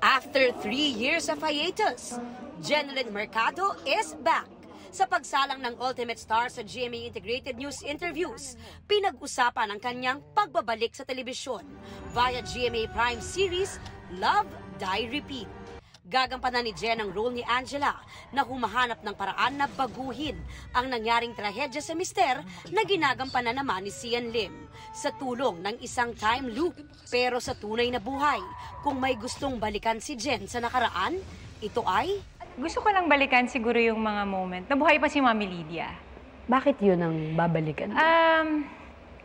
After 3 years of hiatus, Jeneline Mercado is back. Sa pagsalang ng Ultimate Star sa GMA Integrated News Interviews, pinag-usapan ang kanyang pagbabalik sa telebisyon via GMA Prime series Love, Die, Repeat. Gagampanan ni Jen ang role ni Angela na humahanap ng paraan na baguhin ang nangyaring trahedya sa mister na ginagampanan naman ni Sian Lim sa tulong ng isang time loop. Pero sa tunay na buhay, kung may gustong balikan si Jen sa nakaraan, ito ay... Gusto ko lang balikan siguro yung mga moment. Nabuhay pa si Mami Lydia. Bakit yun ang babalikan?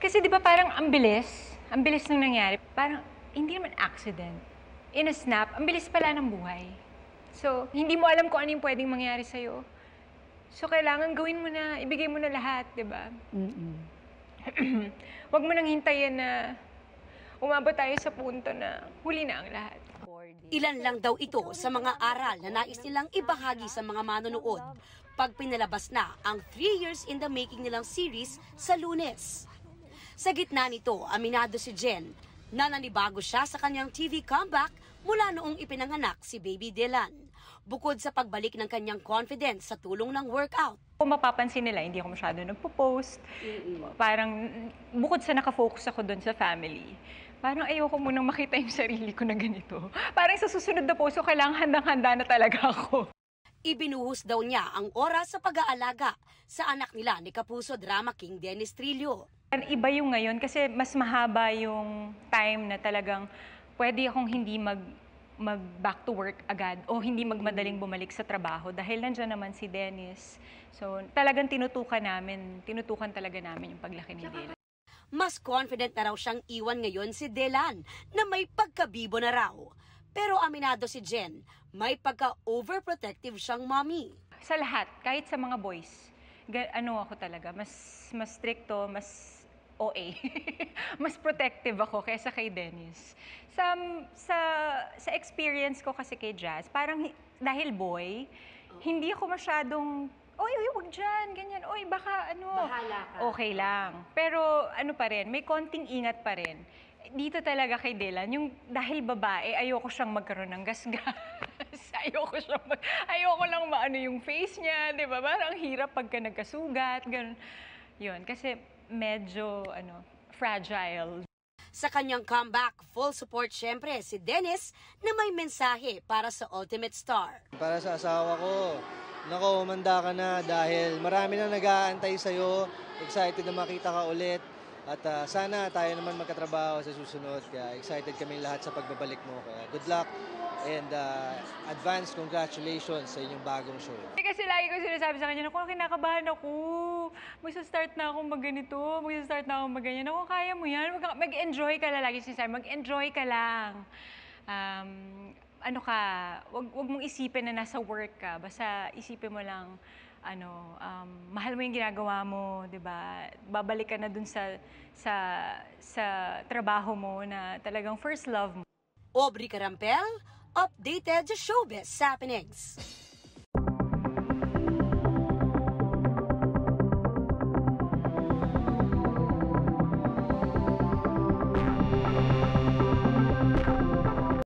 Kasi di ba parang ang bilis nang nangyari. Parang hindi naman accident. In a snap, ang bilis pala ng buhay. So, hindi mo alam kung ano yung pwedeng mangyari sa'yo. So, kailangan gawin mo na, ibigay mo na lahat, di ba? Huwag mo nang hintayin na umabot tayo sa punto na huli na ang lahat. Ilan lang daw ito sa mga aral na nais nilang ibahagi sa mga manonood pag pinalabas na ang 3 years in the making nilang series sa Lunes. Sa gitna nito, aminado si Jen na nanibago siya sa kanyang TV comeback mula noong ipinanganak si Baby Dylan. Bukod sa pagbalik ng kanyang confidence sa tulong ng workout. Kung mapapansin nila, hindi ako masyado nagpo-post. Parang bukod sa nakafocus ako doon sa family, parang ayoko munang makita yung sarili ko na ganito. Parang sa susunod na post ko, kailangan handang-handa na talaga ako. Ibinuhos daw niya ang oras sa pag-aalaga sa anak nila ni Kapuso Drama King Dennis Trillo. Iba yung ngayon kasi mas mahaba yung time na talagang pwede akong hindi mag back to work agad o hindi magmadaling bumalik sa trabaho dahil nandiyan naman si Dennis. So talagang tinutukan talaga namin yung paglaki ni Dylan. Mas confident na raw siyang iwan ngayon si Dylan na may pagkabibo na raw. Pero aminado si Jen, may pagka-overprotective siyang mommy. Sa lahat, kahit sa mga boys, ako talaga, mas stricto, mas OA. Mas protective ako kaysa kay Dennis. Sa experience ko kasi kay Jazz, parang dahil boy, hindi ako masyadong oy, wag dyan, ganyan. Oy, baka bahala ka. Okay lang. Pero pa rin, may konting ingat pa rin. Dito talaga kay Dylan, yung dahil babae, ayoko siyang magkaroon ng gasgas. ayoko lang maano yung face niya, di ba? Parang hirap pagka nagkasugat, ganun. Yun, kasi medyo, fragile. Sa kanyang comeback, full support syempre si Dennis na may mensahe para sa Ultimate Star. Para sa asawa ko, nako, umanda ka na dahil marami na nag-aantay sa'yo. Excited na makita ka ulit. At sana tayo naman magkatrabaho sa susunod. Kaya excited kami lahat sa pagbabalik mo. Kaya good luck and advance congratulations sa inyong bagong show. Kasi lagi ko sinasabi sa kanya, naku, kinakabahan ako. Magsa-start na akong mag-ganito, magsa-start na akong mag-ganyan. Naku, kaya mo yan. Mag-enjoy ka lang. Lagi sinasabi, mag-enjoy ka lang. Wag mong isipin na nasa work ka. Basta isipin mo lang, mahal mo yung ginagawa mo, 'di ba? Babalik ka na dun sa trabaho mo na talagang first love mo. Aubrey Carampel, updated showbiz happenings.